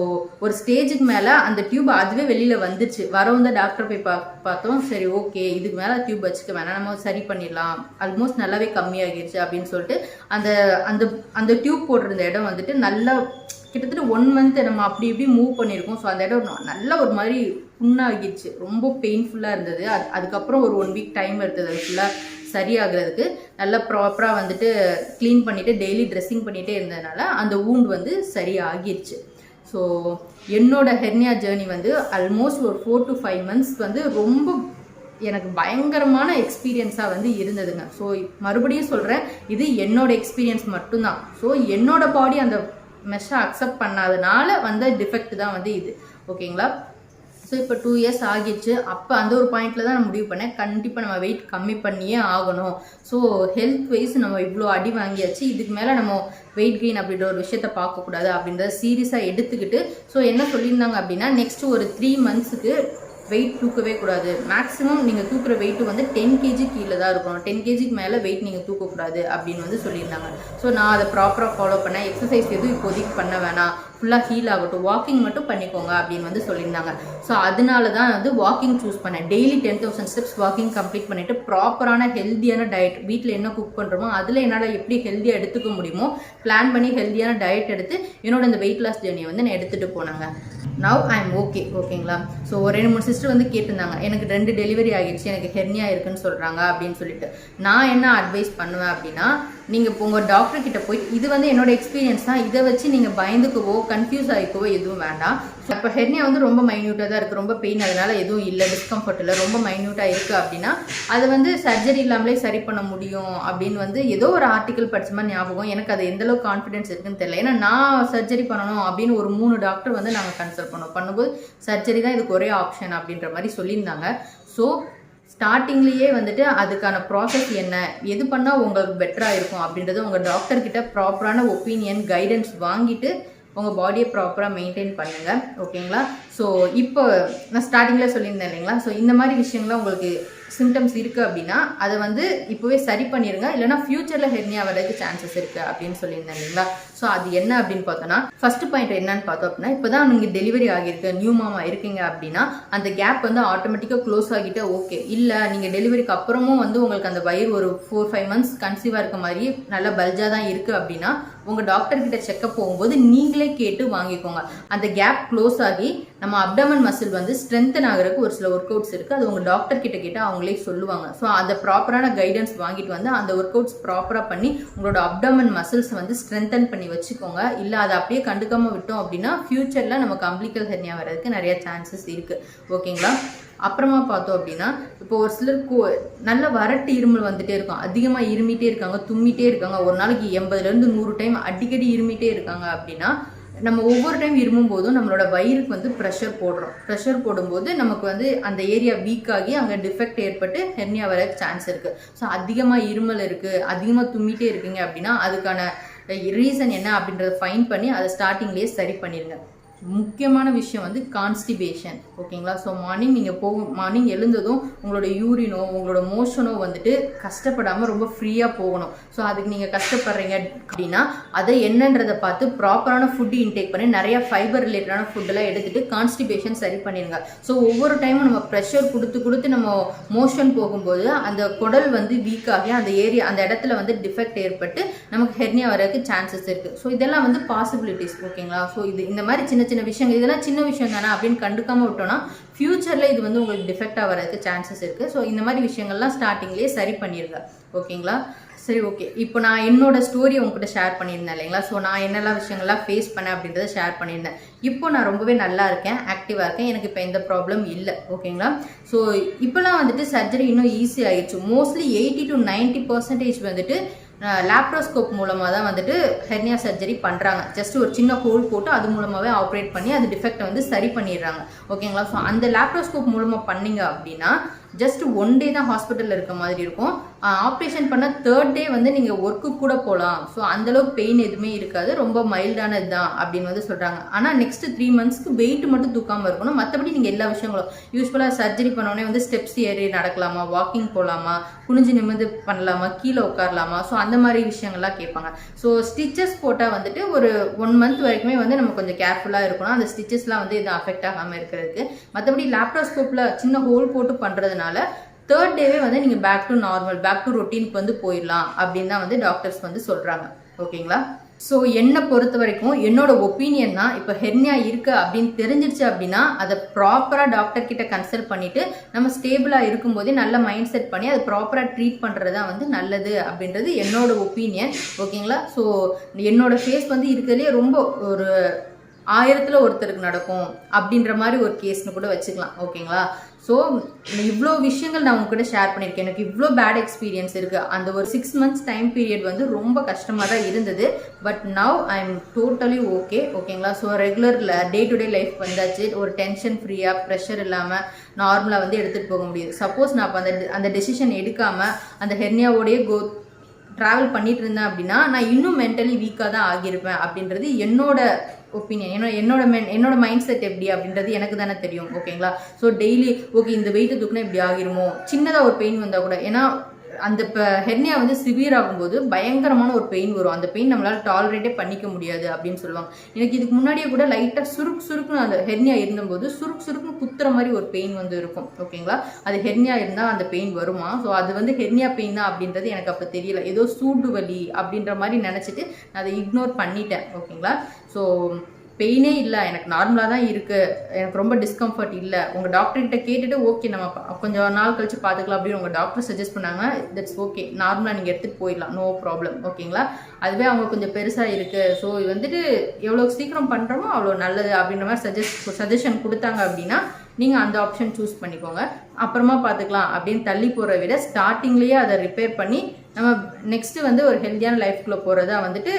ஒரு ஸ்டேஜுக்கு மேலே அந்த டியூப் அதுவே வெளியில் வந்துடுச்சு. வரவும் தான் டாக்டர் போய் பார்த்தோம். சரி ஓகே, இதுக்கு மேலே டியூப் வச்சுக்க வேணாம், நம்ம சரி பண்ணிடலாம், ஆல்மோஸ்ட் நல்லாவே கம்மியாகிடுச்சு அப்படின்னு சொல்லிட்டு அந்த அந்த அந்த டியூப் போட்டிருந்த இடம் வந்துட்டு நல்லா கிட்டத்தட்ட 1 month நம்ம அப்படி இப்படி மூவ் பண்ணியிருக்கோம். ஸோ அந்த இடம் நல்லா ஒரு மாதிரி புண்ணாகிடுச்சு, ரொம்ப பெயின்ஃபுல்லாக இருந்தது. அதுக்கப்புறம் ஒரு 1 week டைம் எடுத்தது அது ஃபுல்லாக சரியாகிறதுக்கு. நல்லா ப்ராப்பராக வந்துட்டு க்ளீன் பண்ணிவிட்டு டெய்லி ட்ரெஸ்ஸிங் பண்ணிகிட்டே இருந்ததுனால அந்த வூண்ட் வந்து சரியாகிடுச்சு. ஸோ என்னோட ஹெர்னியா ஜேர்னி வந்து ஆல்மோஸ்ட் ஒரு 4 to 5 months வந்து ரொம்ப எனக்கு பயங்கரமான எக்ஸ்பீரியன்ஸாக வந்து இருந்ததுங்க. ஸோ மறுபடியும் சொல்கிறேன், இது என்னோட எக்ஸ்பீரியன்ஸ் மட்டும்தான். ஸோ என்னோட பாடி அந்த மெஷ்ஷை அக்செப்ட் பண்ணாதனால வந்த டிஃபெக்ட் தான் வந்து இது. ஓகேங்களா? ஸோ இப்போ 2 years ஆகிடுச்சு. அப்போ அந்த ஒரு பாயிண்டில் தான் நான் முடிவு பண்ணேன், கண்டிப்பாக நம்ம வெயிட் கம்மி பண்ணியே ஆகணும். ஸோ ஹெல்த் வைஸ் நம்ம இவ்வளோ அடி வாங்கியாச்சு, இதுக்கு மேலே நம்ம வெயிட் கெயின் அப்படின்ற ஒரு விஷயத்த பார்க்கக்கூடாது அப்படின்றத சீரியஸாக எடுத்துக்கிட்டு, ஸோ என்ன சொல்லியிருந்தாங்க அப்படின்னா நெக்ஸ்ட் ஒரு 3 monthsக்கு வெயிட் தூக்கவே கூடாது. மேக்ஸிமம் நீங்கள் தூக்குற வெயிட்டு வந்து 10 kg கீழே தான் இருக்கணும், 10 kgக்கு மேலே வெயிட் நீங்கள் தூக்கக்கூடாது அப்படின்னு வந்து சொல்லியிருந்தாங்க. ஸோ நான் அதை ப்ராப்பராக ஃபாலோ பண்ணேன். எக்ஸசைஸ் எதுவும் இப்போதைக்கு பண்ண வேணாம், ஃபுல்லாக ஹீல் ஆகட்டும், வாக்கிங் மட்டும் பண்ணிக்கோங்க அப்படின்னு வந்து சொல்லியிருந்தாங்க. ஸோ அதனால தான் வந்து வாக்கிங் சூஸ் பண்ணேன். டெய்லி 10,000 steps வாக்கிங் கம்ப்ளீட் பண்ணிவிட்டு ப்ராப்பரான ஹெல்த்தியான டயட், வீட்டில் என்ன குக் பண்ணுறோமோ அதில் என்னால் எப்படி ஹெல்த்தியாக எடுத்துக்க முடியுமோ பிளான் பண்ணி ஹெல்த்தியான டயட் எடுத்து என்னோட இந்த வெயிட் லாஸ் ஜேர்னியை வந்து நான் எடுத்துகிட்டு போனாங்க. Now I M okay. ஓகேங்களா? ஸோ ஒரு 2-3 சிஸ்டர் வந்து கேட்டிருந்தாங்க, எனக்கு 2 டெலிவரி ஆகிடுச்சு, எனக்கு ஹெர்னியா இருக்குன்னு சொல்கிறாங்க அப்படின்னு சொல்லிட்டு. நான் என்ன அட்வைஸ் பண்ணுவேன் அப்படின்னா, நீங்கள் இப்போ உங்கள் டாக்டர் கிட்ட போய், இது வந்து என்னோட எக்ஸ்பீரியன்ஸ் தான், இதை வச்சு நீங்கள் பயந்துக்கவோ கன்ஃபியூஸ் ஆகிக்கவோ எதுவும் வேண்டாம். ஸோ இப்போ ஹெர்னியா வந்து ரொம்ப மைன்யூட்டாக தான் இருக்குது, ரொம்ப பெயின் அதனால எதுவும் இல்லை, டிஸ்கம்ஃபர்ட் இல்லை, ரொம்ப மைன்யூட்டாக இருக்குது அப்படின்னா அதை வந்து சர்ஜரி இல்லாமலே சரி பண்ண முடியும் அப்படின்னு வந்து ஏதோ ஒரு ஆர்டிக்கல் படிச்ச மாதிரி ஞாபகம். எனக்கு அது எந்தளவுக்கு கான்ஃபிடென்ஸ் இருக்குன்னு தெரியல. ஏன்னா நான் சர்ஜரி பண்ணணும் அப்படின்னு ஒரு 3 டாக்டர் வந்து நாங்கள் கன்சல்ட் பண்ணும்போது சர்ஜரி தான் இதுக்கு ஒரே ஆப்ஷன் அப்படின்ற மாதிரி சொல்லியிருந்தாங்க. ஸோ ஸ்டார்டிங்லேயே வந்துட்டு அதுக்கான ப்ராசஸ் என்ன, எது பண்ணால் உங்களுக்கு பெட்டராக இருக்கும் அப்படின்றத உங்கள் டாக்டர்கிட்ட ப்ராப்பரான ஒப்பீனியன் கைடன்ஸ் வாங்கிட்டு உங்கள் பாடியை ப்ராப்பராக மெயின்டைன் பண்ணுங்கள். ஓகேங்களா? ஸோ இப்போ நான் ஸ்டார்டிங்கில் சொல்லியிருந்தேன் இல்லைங்களா? ஸோ இந்த மாதிரி விஷயங்கள்லாம் உங்களுக்கு சிம்டம்ஸ் இருக்குது அப்படின்னா அதை வந்து இப்போவே சரி பண்ணிடுங்க, இல்லைனா ஃப்யூச்சரில் ஹெர்னியா வரதுக்கு சான்சஸ் இருக்குது அப்படின்னு சொல்லியிருந்தேன் இல்லைங்களா? ஸோ அது என்ன அப்படின்னு பார்த்தோன்னா, ஃபர்ஸ்ட் பாயிண்ட் என்னன்னு பார்த்தோம் அப்படின்னா, இப்போ தான் நீங்கள் டெலிவரி ஆகியிருக்கு, நியூ மாமா இருக்கீங்க அப்படின்னா அந்த கேப் வந்து ஆட்டோமேட்டிக்காக க்ளோஸ் ஆகிட்டு ஓகே. இல்லை நீங்கள் டெலிவரிக்கு அப்புறமும் வந்து உங்களுக்கு அந்த வயிறு ஒரு 4-5 months கன்சீவாக இருக்க மாதிரி நல்லா பல்ஜாக தான் இருக்குது அப்படின்னா உங்கள் டாக்டர்கிட்ட செக்கப் போகும்போது நீங்களே கேட்டு வாங்கிக்கோங்க. அந்த கேப் க்ளோஸ் ஆகி நம்ம அப்டமன் மசில் வந்து ஸ்ட்ரென்தன் ஆகிறதுக்கு ஒரு சில ஒர்க் அவுட்ஸ் இருக்குது, அது உங்கள் டாக்டர் கிட்ட கேட்டால் அவங்களே சொல்லுவாங்க. ஸோ அந்த ப்ராப்பரான கைடன்ஸ் வாங்கிட்டு வந்து அந்த ஒர்க் அவுட்ஸ் ப்ராப்பராக பண்ணி உங்களோட அப்டமன் மசில்ஸ் வந்து ஸ்ட்ரென்தன் பண்ணி வச்சுக்கோங்க. இல்லை அதை அப்படியே கண்டுக்காமல் விட்டோம் அப்படின்னா ஃப்யூச்சரில் நமக்கு அம்பிளிக்கல் ஹெர்னியா வர்றதுக்கு நிறைய சான்சஸ் இருக்குது. ஓகேங்களா? அப்புறமா பார்த்தோம் அப்படின்னா, இப்போ ஒரு சிலருக்கு நல்ல வறட்டு இருமல் வந்துட்டே இருக்கும், அதிகமாக இருமிட்டே இருக்காங்க, தும்மிட்டே இருக்காங்க, ஒரு நாளைக்கு 80 to 100 டைம் அடிக்கடி இருமிட்டே இருக்காங்க அப்படின்னா நம்ம ஒவ்வொரு டைம் இருமும் போதும் நம்மளோட வயிறுக்கு வந்து ப்ரெஷர் போடுறோம். ப்ரெஷர் போடும்போது நமக்கு வந்து அந்த ஏரியா வீக் ஆகி அங்கே டிஃபெக்ட் ஏற்பட்டு ஹெர்னியா வர சான்ஸ் இருக்குது. ஸோ அதிகமாக இருமல் இருக்குது, அதிகமாக தும்மிட்டே இருக்கீங்க அப்படின்னா அதுக்கான ரீசன் என்ன அப்படின்றத ஃபைண்ட் பண்ணி அதை ஸ்டார்டிங்லேயே சரி பண்ணிடுங்க. முக்கியமான விஷயம் வந்து கான்ஸ்டிபேஷன். ஓகேங்களா? ஸோ மார்னிங் எழுந்ததும் உங்களோட யூரினோ உங்களோட மோஷனோ வந்துட்டு கஷ்டப்படாமல் ரொம்ப ஃப்ரீயாக போகணும். ஸோ அதுக்கு நீங்கள் கஷ்டப்படுறீங்க அப்படின்னா அதை என்னன்றதை பார்த்து ப்ராப்பரான ஃபுட்டு இன்டேக் பண்ணி நிறைய ஃபைபர் ரிலேட்டடான ஃபுட்டெல்லாம் எடுத்துகிட்டு கான்ஸ்டிபேஷன் சரி பண்ணிடுங்க. ஸோ ஒவ்வொரு டைமும் நம்ம ப்ரெஷர் கொடுத்து நம்ம மோஷன் போகும்போது அந்த குடல் வந்து வீக் ஆகி அந்த இடத்துல வந்து டிஃபெக்ட் ஏற்பட்டு நமக்கு ஹெர்னியா வரதுக்கு சான்சஸ் இருக்குது. ஸோ இதெல்லாம் வந்து பாசிபிலிட்டிஸ். ஓகேங்களா? ஸோ இந்த மாதிரி சின்ன விஷயங்கள், இதெல்லாம் சின்ன விஷயம் தானே அப்படின்னு கண்டுக்காம விட்டோம்னா ஃபியூச்சரில் இது வந்து உங்களுக்கு டிஃபெக்டாக வரதுக்கு சான்சஸ் இருக்குது. ஸோ இந்த மாதிரி விஷயங்கள்லாம் ஸ்டார்டிங்லேயே சரி பண்ணிடுங்க. ஓகேங்களா? சரி, ஓகே. இப்போ நான் என்னோட ஸ்டோரி உங்ககிட்ட ஷேர் பண்ணியிருந்தேன் இல்லைங்களா? ஸோ நான் என்னெல்லாம் விஷயங்கள்லாம் ஃபேஸ் பண்ணேன் அப்படின்றத ஷேர் பண்ணியிருந்தேன். இப்போ நான் ரொம்பவே நல்லா இருக்கேன், ஆக்டிவாக இருக்கேன், எனக்கு இப்போ எந்த ப்ராப்ளம் இல்லை. ஓகேங்களா? ஸோ இப்போலாம் வந்துட்டு சர்ஜரி இன்னும் ஈஸி ஆகிடுச்சு. மோஸ்ட்லி 80 to 90% வந்துட்டு லேப்ரோஸ்கோப் மூலமாக தான் வந்துட்டு ஹெர்னியா சர்ஜரி பண்ணுறாங்க. ஜஸ்ட் ஒரு சின்ன ஹோல் போட்டு அது மூலமாகவே ஆப்ரேட் பண்ணி அது டிஃபெக்டை வந்து சரி பண்ணிடுறாங்க. ஓகேங்களா? ஸோ அந்த லேப்ரோஸ்கோப் மூலமாக பண்ணீங்க அப்படின்னா ஜஸ்ட் 1 day தான் ஹாஸ்பிட்டலில் இருக்க மாதிரி இருக்கும். ஆப்ரேஷன் பண்ண 3rd day வந்து நீங்கள் ஒர்க்கு கூட போகலாம். ஸோ அந்தளவுக்கு பெயின் எதுவுமே இருக்காது, ரொம்ப மைல்டானது தான் அப்படின்னு வந்து சொல்கிறாங்க. ஆனால் நெக்ஸ்ட் 3 monthsக்கு வெயிட் மட்டும் தூக்காமல் இருக்கணும். மற்றபடி நீங்கள் எல்லா விஷயங்களும் யூஸ்வலாக சர்ஜரி பண்ணோடனே வந்து ஸ்டெப்ஸ் ஏறி நடக்கலாமா, வாக்கிங் போகலாமா, குனிஞ்சு நிமிர்ந்து பண்ணலாமா, கீழே உட்காரலாமா, ஸோ அந்த மாதிரி விஷயங்கள்லாம் கேட்பாங்க. ஸோ ஸ்டிச்சஸ் போட்டால் வந்துட்டு ஒரு 1 month வரைக்குமே வந்து நம்ம கொஞ்சம் கேர்ஃபுல்லாக இருக்கணும், அந்த ஸ்டிச்சஸ்லாம் வந்து எதுவும் அஃபெக்ட் ஆகாமல் இருக்கிறதுக்கு. மற்றபடி லேப்ரோஸ்கோப்பில் சின்ன ஹோல் போட்டு பண்ணுறதுனால 3rd day வந்து நீங்கள் back to normal, back to ரொட்டீனுக்கு வந்து போயிடலாம் அப்படின்னு தான் வந்து டாக்டர்ஸ் வந்து சொல்கிறாங்க. ஓகேங்களா? ஸோ என்னை பொறுத்த வரைக்கும் என்னோட ஒப்பீனியன் தான், இப்போ ஹெர்னியா இருக்கு அப்படின்னு தெரிஞ்சிருச்சு அப்படின்னா அதை ப்ராப்பராக டாக்டர் கிட்ட கன்சல்ட் பண்ணிட்டு நம்ம ஸ்டேபிளாக இருக்கும்போதே நல்ல மைண்ட் செட் பண்ணி அதை ப்ராப்பராக ட்ரீட் பண்ணுறது தான் வந்து நல்லது அப்படின்றது என்னோட ஒப்பீனியன். ஓகேங்களா? ஸோ என்னோட ஃபேஸ் வந்து இருக்கிறதுலே ரொம்ப ஒரு 1000ல் ஒருத்தருக்கு நடக்கும் அப்படின்ற மாதிரி ஒரு கேஸ்னு கூட வச்சுக்கலாம். ஓகேங்களா? ஸோ இவ்வளோ விஷயங்கள் நான் உங்ககிட்ட ஷேர் பண்ணியிருக்கேன். எனக்கு இவ்வளோ பேட் எக்ஸ்பீரியன்ஸ் இருக்குது. அந்த ஒரு 6 months டைம் பீரியட் வந்து ரொம்ப கஷ்டமாக தான் இருந்தது. But now I am totally okay. ஓகேங்களா? So regular day to day life வந்தாச்சு. ஒரு டென்ஷன் ஃப்ரீயாக, ப்ரெஷர் இல்லாமல் நார்மலாக வந்து எடுத்துகிட்டு போக முடியுது. சப்போஸ் நான் இப்போ அந்த டெசிஷன் எடுக்காமல் அந்த ஹெர்னியாவோடையே ட்ராவல் பண்ணிட்டு இருந்தேன் அப்படின்னா நான் இன்னும் மென்டலி வீக்காக தான் ஆகியிருப்பேன் அப்படின்றது என்னோட ஒப்பீனியன். என்னோட மைண்ட் செட் எப்படி அப்படின்றது எனக்கு தானே தெரியும். ஓகேங்களா? ஸோ டெய்லி ஓகே இந்த வெயிட்டை தூக்குனா இப்படி ஆகிருமோ, சின்னதாக ஒரு பெயின் வந்தால் கூட, ஏன்னா அந்த ஹெர்னியா வந்து சிவியர் ஆகும்போது பயங்கரமான ஒரு பெயின் வரும். அந்த பெயின் நம்மளால் டாலரேட்டே பண்ணிக்க முடியாது அப்படின்னு சொல்லுவாங்க. எனக்கு இதுக்கு முன்னாடியே கூட லைட்டாக சுருக்குன்னு அந்த ஹெர்னியா இருந்தபோது சுருக்குன்னு குத்துற மாதிரி ஒரு பெயின் வந்து இருக்கும். ஓகேங்களா? அது ஹெர்னியா இருந்தால் அந்த பெயின் வருமா? ஸோ அது வந்து ஹெர்னியா பெயின் தான் அப்படின்றது எனக்கு அப்போ தெரியல. ஏதோ சூடு வலி அப்படின்ற மாதிரி நினச்சிட்டு நான் அதை இக்னோர் பண்ணிட்டேன். ஓகேங்களா? ஸோ பெயினே இல்லை, எனக்கு நார்மலாக தான் இருக்குது, எனக்கு ரொம்ப டிஸ்கம்ஃபர்ட் இல்லை. உங்கள் டாக்டர்கிட்ட கேட்டுட்டு ஓகே நம்ம கொஞ்சம் நாள் கழிச்சு பார்த்துக்கலாம் அப்படின்னு உங்கள் டாக்டர் சஜஸ்ட் பண்ணாங்க. தட்ஸ் ஓகே, நார்மலாக நீங்கள் எடுத்துகிட்டு போயிடலாம், நோ ப்ராப்ளம். ஓகேங்களா? அதுவே அவங்க கொஞ்சம் பெருசாக இருக்குது, ஸோ வந்துட்டு எவ்வளோ சீக்கிரம் பண்ணுறோமோ அவ்வளோ நல்லது அப்படின்ற மாதிரி சஜஷன் கொடுத்தாங்க அப்படின்னா நீங்கள் அந்த ஆப்ஷன் சூஸ் பண்ணிக்கோங்க. அப்புறமா பார்த்துக்கலாம் அப்படின்னு தள்ளி போகிற விட ஸ்டார்டிங்லேயே அதை ரிப்பேர் பண்ணி நம்ம நெக்ஸ்ட்டு வந்து ஒரு ஹெல்த்தியான லைஃப்குள்ளே போகிறதா வந்துட்டு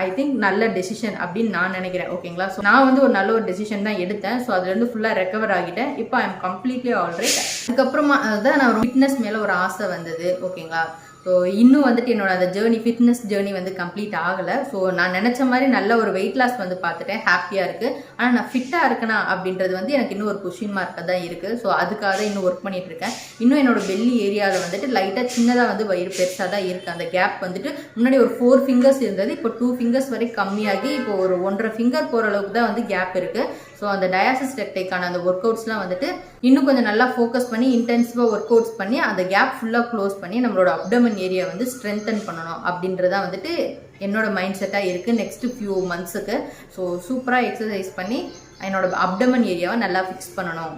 ஐ திங்க் நல்ல டெசிஷன் அப்படின்னு நான் நினைக்கிறேன். ஓகேங்களா? ஸோ நான் வந்து ஒரு நல்ல ஒரு டெசிஷன் தான் எடுத்தேன். ஸோ அதுலேருந்து ஃபுல்லாக ரெக்கவர் ஆகிட்டேன். இப்போ ஐ எம் கம்ப்ளீட்லி ஆல்ரைட். அதுக்கப்புறமா தான் நான் ஃபிட்னஸ் மேலே ஒரு ஆசை வந்தது. ஓகேங்களா? ஸோ இன்னும் வந்துட்டு என்னோட அந்த ஃபிட்னஸ் ஜேர்னி வந்து கம்ப்ளீட் ஆகலை. ஸோ நான் நினச்ச மாதிரி நல்ல ஒரு வெயிட் லாஸ் வந்து பார்த்துட்டேன், ஹாப்பியாக இருக்குது. ஆனால் நான் ஃபிட்டாக இருக்கேனா அப்படின்றது வந்து எனக்கு இன்னும் ஒரு கொஷின் மார்க்காக தான் இருக்குது. ஸோ அதுக்காக தான் இன்னும் ஒர்க் பண்ணிகிட்டு இருக்கேன். இன்னும் என்னோட பெல்லி ஏரியாவில் வந்துட்டு லைட்டாக சின்னதாக வந்து வயிறு பெருசாக தான் இருக்குது. அந்த கேப் வந்துட்டு முன்னாடி ஒரு 4 fingers இருந்தது, இப்போ 2 fingers வரை கம்மியாகி இப்போ ஒரு 1.5 finger போகிற அளவுக்கு தான் வந்து கேப் இருக்குது. ஸோ அந்த டயாசிஸ் ரெக்டைக்கான அந்த ஒர்க் அவுட்ஸ்லாம் வந்துட்டு இன்னும் கொஞ்சம் நல்லா ஃபோக்கஸ் பண்ணி இன்டென்சிவாக ஒர்க் அவுட்ஸ் பண்ணி அந்த கேப் ஃபுல்லாக க்ளோஸ் பண்ணி நம்மளோட அப்டமன் ஏரியா வந்து ஸ்ட்ரென்தன் பண்ணணும் அப்படின்றதா வந்துட்டு என்னோட மைண்ட் செட்டாக இருக்குது நெக்ஸ்ட் ஃபியூ மந்த்ஸுக்கு. ஸோ சூப்பராக எக்ஸசைஸ் பண்ணி என்னோட அப்டமன் ஏரியாவை நல்லா ஃபிக்ஸ் பண்ணணும்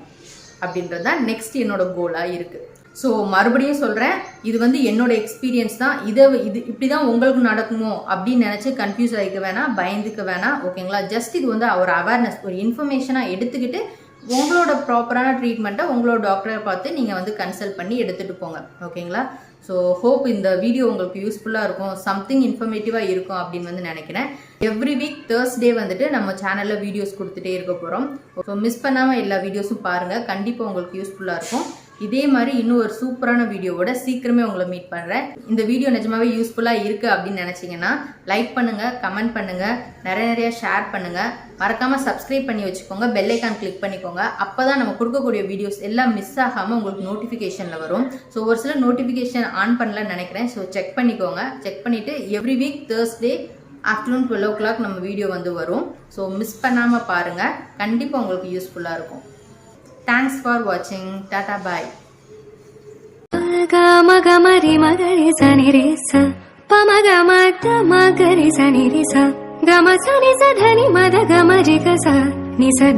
அப்படின்றது தான் நெக்ஸ்ட் என்னோட கோலாக இருக்குது. ஸோ மறுபடியும் சொல்கிறேன், இது வந்து என்னோட எக்ஸ்பீரியன்ஸ் தான். இது இப்படி தான் உங்களுக்கு நடக்குமோ அப்படின்னு நினச்சி கன்ஃபியூஸ் ஆகிக்க வேணாம், பயந்துக்க வேணாம். ஓகேங்களா? ஜஸ்ட் இது வந்து ஒரு அவேர்னஸ், ஒரு இன்ஃபர்மேஷனாக எடுத்துக்கிட்டு உங்களோட ப்ராப்பரான ட்ரீட்மெண்ட்டை உங்களோட டாக்டரை பார்த்து நீங்கள் வந்து கன்சல்ட் பண்ணி எடுத்துகிட்டு போங்க. ஓகேங்களா? ஸோ ஹோப் இந்த வீடியோ உங்களுக்கு யூஸ்ஃபுல்லாக இருக்கும், சம்திங் இன்ஃபர்மேட்டிவாக இருக்கும் அப்படின்னு வந்து நினைக்கிறேன். எவ்ரி வீக் Thursday வந்துட்டு நம்ம சேனலில் வீடியோஸ் கொடுத்துட்டே இருக்க போகிறோம். ஸோ மிஸ் பண்ணாமல் எல்லா வீடியோஸும் பாருங்கள், கண்டிப்பாக உங்களுக்கு யூஸ்ஃபுல்லாக இருக்கும். இதே மாதிரி இன்னும் ஒரு சூப்பரான வீடியோவோட சீக்கிரமே உங்களை மீட் பண்ணுறேன். இந்த வீடியோ நிஜமாவே யூஸ்ஃபுல்லாக இருக்குது அப்படின்னு நினச்சிங்கன்னா லைக் பண்ணுங்கள், கமெண்ட் பண்ணுங்கள், நிறைய ஷேர் பண்ணுங்கள். மறக்காமல் சப்ஸ்கிரைப் பண்ணி வச்சுக்கோங்க, பெல் ஐக்கான் கிளிக் பண்ணிக்கோங்க. அப்போ தான் நம்ம கொடுக்கக்கூடிய வீடியோஸ் எல்லாம் மிஸ் ஆகாமல் உங்களுக்கு நோட்டிஃபிகேஷனில் வரும். ஸோ ஒரு சில நோட்டிஃபிகேஷன் ஆன் பண்ணலன்னு நினைக்கிறேன். ஸோ செக் பண்ணிக்கோங்க. செக் பண்ணிவிட்டு every week Thursday afternoon 12 o'clock நம்ம வீடியோ வந்து வரும். ஸோ மிஸ் பண்ணாமல் பாருங்கள், கண்டிப்பாக உங்களுக்கு யூஸ்ஃபுல்லாக இருக்கும். Thanks for watching. Tata bye. Gamari magari sani re sa pamagama magari sani re sa gama sani sa dhani mada gamari ka sa ni sa